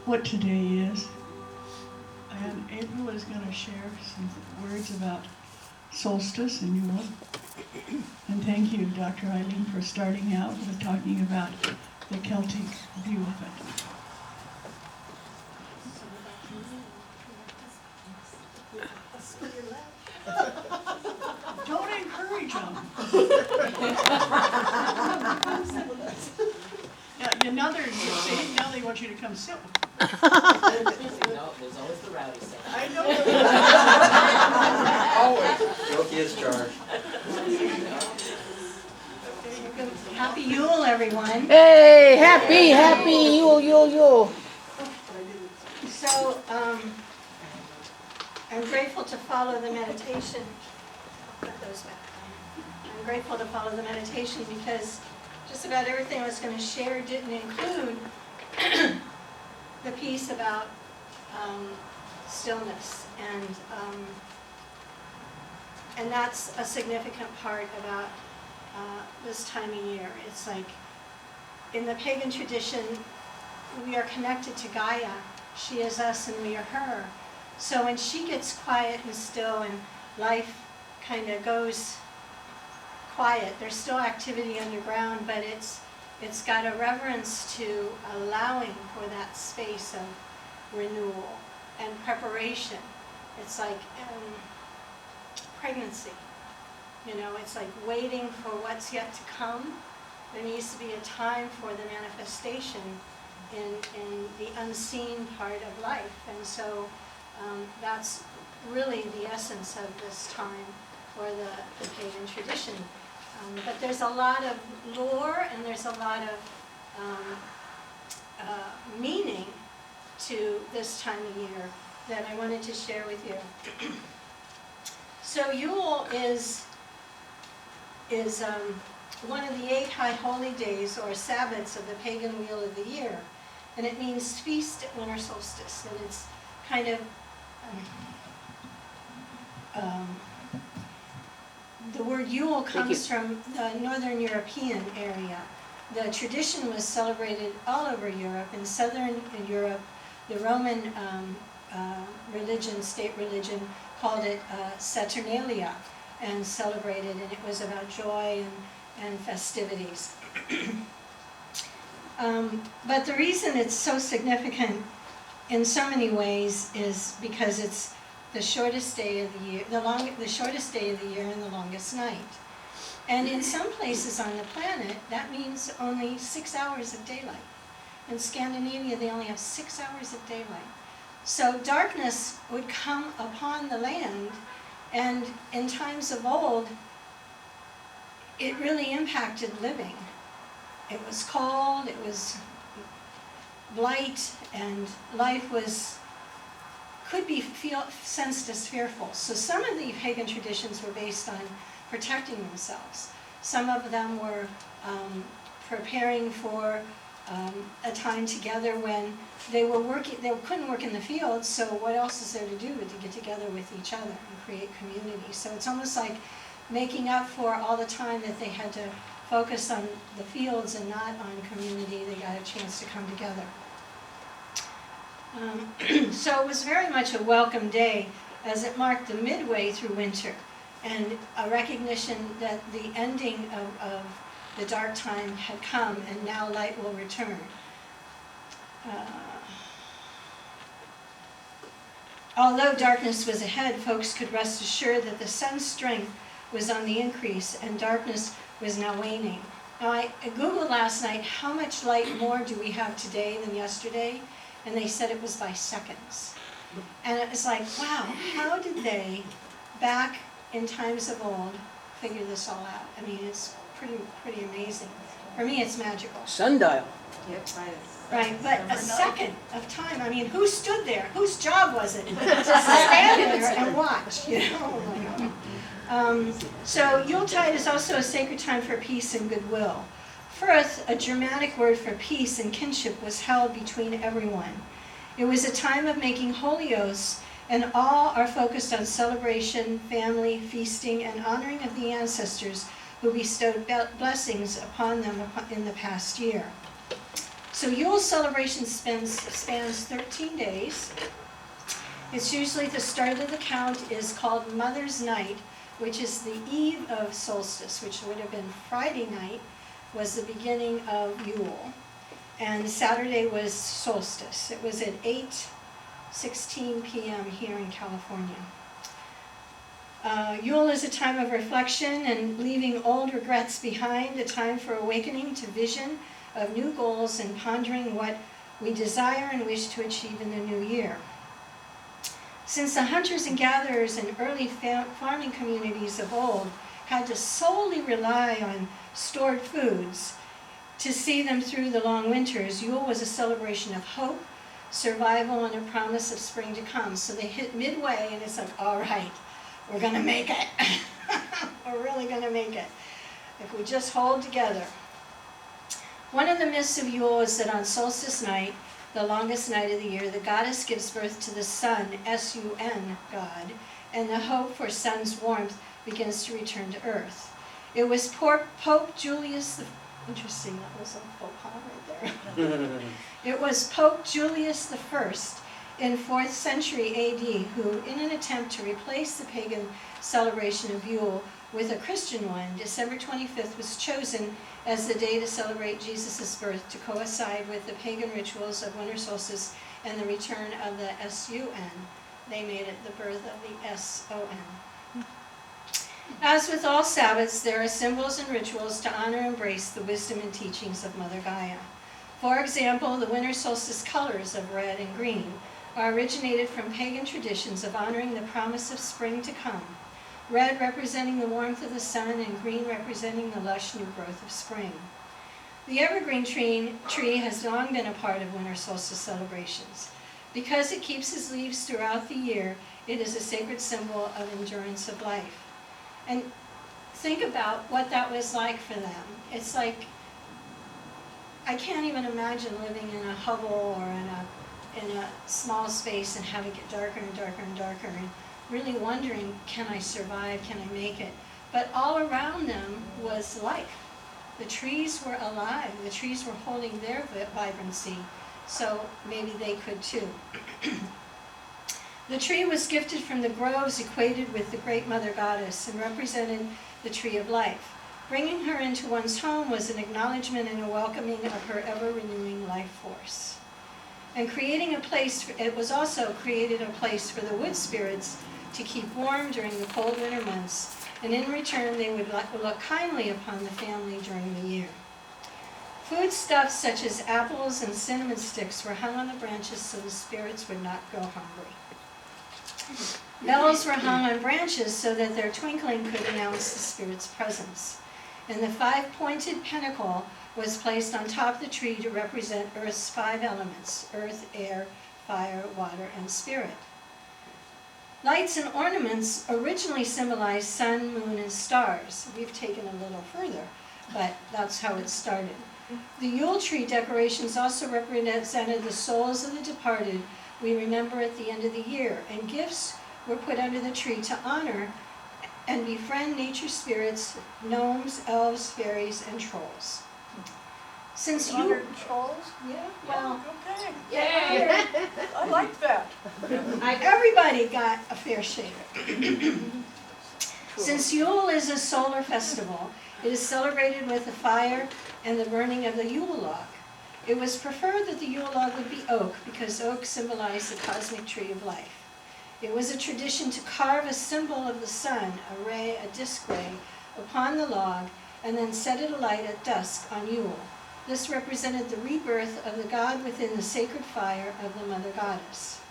what today is. And April is going to share some words about solstice and Yule. And thank you, Dr. Eileen, for starting out with talking about the Celtic view of it. Don't encourage them. Yeah, now they want you to come sit. No, there's always the rowdy side. I know. Always. Guilty as charged. Happy Yule, everyone. Hey, happy Yule. So, I'm grateful to follow the meditation. I'll put those back. I'm grateful to follow the meditation because just about everything I was going to share didn't include the piece about stillness, and that's a significant part about this time of year. It's like in the pagan tradition, we are connected to Gaia. She is us and we are her. So when she gets quiet and still and life kind of goes quiet, there's still activity underground, but it's got a reverence to allowing for that space of renewal and preparation. It's like pregnancy. You know, it's like waiting for what's yet to come. There needs to be a time for the manifestation in the unseen part of life. And so that's really the essence of this time for the pagan tradition. But there's a lot of lore and there's a lot of meaning to this time of year that I wanted to share with you. So Yule is one of the 8 high holy days or Sabbats of the pagan wheel of the year. And it means feast at winter solstice. And it's kind of the word Yule comes from the northern European area. The tradition was celebrated all over Europe. In southern Europe, the Roman state religion, called it Saturnalia and celebrated, and it was about joy and festivities. But the reason it's so significant in so many ways is because it's the shortest day of the year, the shortest day of the year and the longest night. And in some places on the planet, that means only 6 hours of daylight. In Scandinavia, they only have 6 hours of daylight. So darkness would come upon the land, and in times of old, it really impacted living. It was cold, it was light, and life could be sensed as fearful. So some of the pagan traditions were based on protecting themselves. Some of them were preparing for a time together when they couldn't work in the fields, so what else is there to do but to get together with each other and create community? So it's almost like making up for all the time that they had to focus on the fields and not on community. They got a chance to come together. So it was very much a welcome day as it marked the midway through winter and a recognition that the ending of the dark time had come and now light will return. Although darkness was ahead, folks could rest assured that the sun's strength was on the increase and darkness was now waning. Now I Googled last night, how much light more do we have today than yesterday? And they said it was by seconds. And it was like, wow, how did they, back in times of old, figure this all out? I mean, it's pretty amazing. For me, it's magical. Sundial. Yep, right, but a second of time. I mean, who stood there? Whose job was it to stand there and watch? You know. So Yuletide is also a sacred time for peace and goodwill. First, a Germanic word for peace and kinship was held between everyone. It was a time of making holy oaths, and all are focused on celebration, family, feasting, and honoring of the ancestors who bestowed blessings upon them in the past year. So Yule celebration spans 13 days. It's usually the start of the count is called Mother's Night, which is the eve of solstice, which would have been Friday night, was the beginning of Yule. And Saturday was solstice. It was at 8:16 p.m. here in California. Yule is a time of reflection and leaving old regrets behind, a time for awakening to vision of new goals and pondering what we desire and wish to achieve in the new year. Since the hunters and gatherers in early farming communities of old had to solely rely on stored foods to see them through the long winters, Yule was a celebration of hope, survival, and a promise of spring to come. So they hit midway and it's like, all right, we're going to make it. We're really going to make it if we just hold together. One of the myths of Yule is that on solstice night, the longest night of the year, the goddess gives birth to the sun, S-U-N, God, and the hope for sun's warmth begins to return to earth. It was Pope Julius interesting, that was a faux pas right there. It was Pope Julius I in 4th century AD who, in an attempt to replace the pagan celebration of Yule with a Christian one, December 25th was chosen as the day to celebrate Jesus' birth to coincide with the pagan rituals of winter solstice and the return of the S-U-N. They made it the birth of the S-O-N. As with all Sabbaths, there are symbols and rituals to honor and embrace the wisdom and teachings of Mother Gaia. For example, the winter solstice colors of red and green are originated from pagan traditions of honoring the promise of spring to come. Red representing the warmth of the sun and green representing the lush new growth of spring. The evergreen tree has long been a part of winter solstice celebrations. Because it keeps its leaves throughout the year, it is a sacred symbol of endurance of life. And think about what that was like for them. It's like, I can't even imagine living in a hovel or in a small space and having it get darker and darker and darker and really wondering, can I survive, can I make it? But all around them was life. The trees were alive, the trees were holding their vibrancy, so maybe they could too. The tree was gifted from the groves equated with the great mother goddess and represented the tree of life. Bringing her into one's home was an acknowledgement and a welcoming of her ever-renewing life force. And creating a place, it was also created a place for the wood spirits to keep warm during the cold winter months, and in return they would look kindly upon the family during the year. Foodstuffs such as apples and cinnamon sticks were hung on the branches so the spirits would not go hungry. Bells were hung on branches so that their twinkling could announce the spirit's presence. And the 5-pointed pentacle was placed on top of the tree to represent Earth's 5 elements: earth, air, fire, water, and spirit. Lights and ornaments originally symbolized sun, moon, and stars. We've taken a little further, but that's how it started. The Yule tree decorations also represented the souls of the departed we remember at the end of the year, and gifts were put under the tree to honor and befriend nature spirits, gnomes, elves, fairies, and trolls. Since you trolls? yeah, well, Okay, Yay! I like that. everybody got a fair share. Since Yule is a solar festival, it is celebrated with the fire and the burning of the Yule log. It was preferred that the Yule log would be oak because oak symbolized the cosmic tree of life. It was a tradition to carve a symbol of the sun, a disc ray, upon the log and then set it alight at dusk on Yule. This represented the rebirth of the god within the sacred fire of the mother goddess.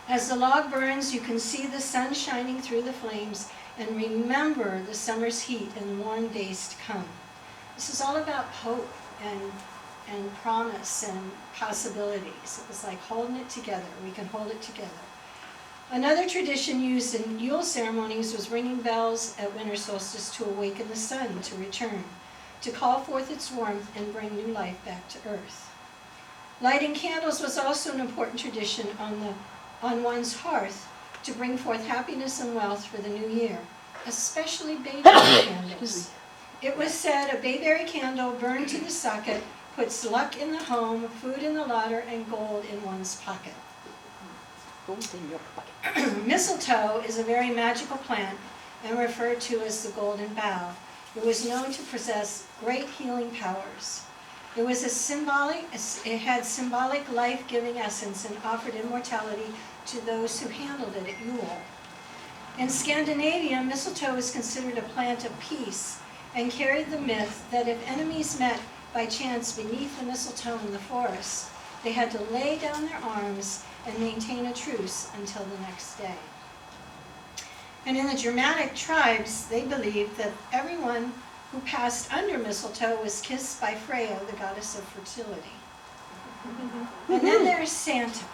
As the log burns, you can see the sun shining through the flames and remember the summer's heat and warm days to come. This is all about hope and promise and possibilities. It was like holding it together. We can hold it together. Another tradition used in Yule ceremonies was ringing bells at winter solstice to awaken the sun to return, to call forth its warmth and bring new life back to earth. Lighting candles was also an important tradition on one's hearth to bring forth happiness and wealth for the new year, especially bayberry candles. It was said a bayberry candle burned to the socket puts luck in the home, food in the larder, and gold in one's pocket. Gold in your pocket. Mistletoe is a very magical plant and referred to as the golden bough. It was known to possess great healing powers. It had symbolic life-giving essence and offered immortality to those who handled it at Yule. In Scandinavia, mistletoe was considered a plant of peace and carried the myth that if enemies met by chance beneath the mistletoe in the forest, they had to lay down their arms and maintain a truce until the next day. And in the Germanic tribes, they believed that everyone who passed under mistletoe was kissed by Freya, the goddess of fertility. And then there's Santa.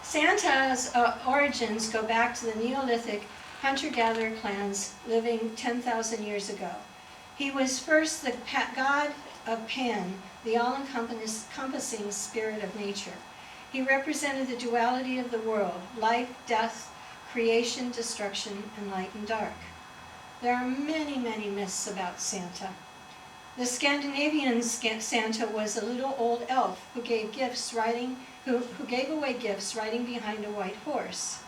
Santa's origins go back to the Neolithic hunter-gatherer clans living 10,000 years ago. He was first the god of Pan, the all-encompassing spirit of nature. He represented the duality of the world, life, death, creation, destruction, and light and dark. There are many, many myths about Santa. The Scandinavian Santa was a little old elf who gave away gifts riding behind a white horse.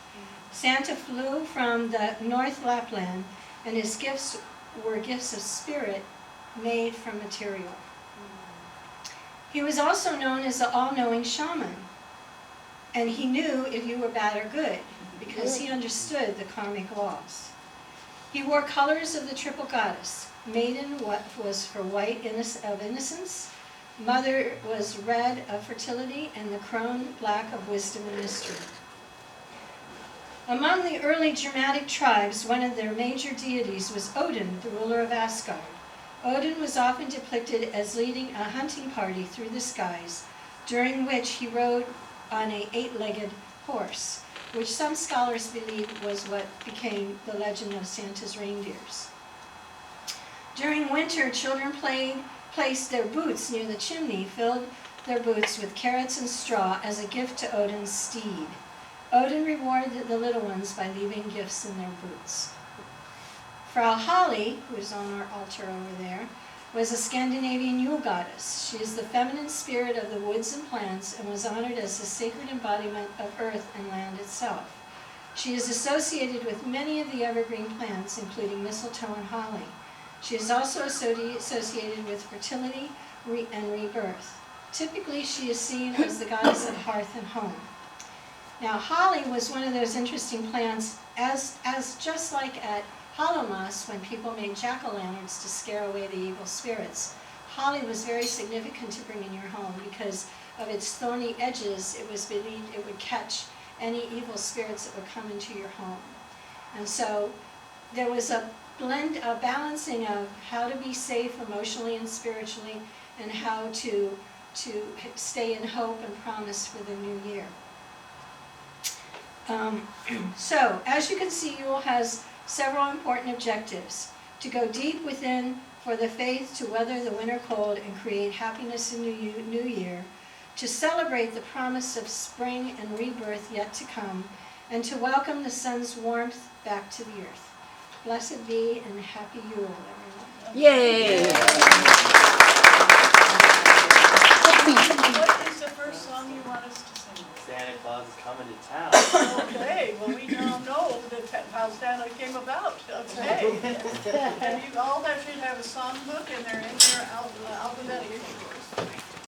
Santa flew from the North Lapland, and his gifts were gifts of spirit made from material. He was also known as the all-knowing shaman, and he knew if you were bad or good because he understood the karmic laws. He wore colors of the triple goddess. Maiden was for white of innocence, mother was red of fertility, and the crone black of wisdom and mystery. Among the early Germanic tribes, one of their major deities was Odin, the ruler of Asgard. Odin was often depicted as leading a hunting party through the skies, during which he rode on an 8-legged horse, which some scholars believe was what became the legend of Santa's reindeers. During winter, children placed their boots near the chimney, filled their boots with carrots and straw as a gift to Odin's steed. Odin rewarded the little ones by leaving gifts in their boots. Frau Holly, who is on our altar over there, was a Scandinavian Yule goddess. She is the feminine spirit of the woods and plants and was honored as the sacred embodiment of earth and land itself. She is associated with many of the evergreen plants, including mistletoe and holly. She is also associated with fertility and rebirth. Typically, she is seen as the goddess of hearth and home. Now, holly was one of those interesting plants, as just like at Hallowmas, when people made jack-o'-lanterns to scare away the evil spirits. Holly was very significant to bring in your home because of its thorny edges. It was believed it would catch any evil spirits that would come into your home. And so there was a balancing of how to be safe emotionally and spiritually, and how to stay in hope and promise for the new year. So, as you can see, Yule has several important objectives: to go deep within for the faith to weather the winter cold and create happiness in the new year, to celebrate the promise of spring and rebirth yet to come, and to welcome the sun's warmth back to the earth. Blessed be and happy Yule, everyone. Yay! What is the first song you want us to sing? Santa Claus is coming to town. Okay, well, we now know how Santa came about, okay? And you all that should have a songbook, and they're in your alphabetic order.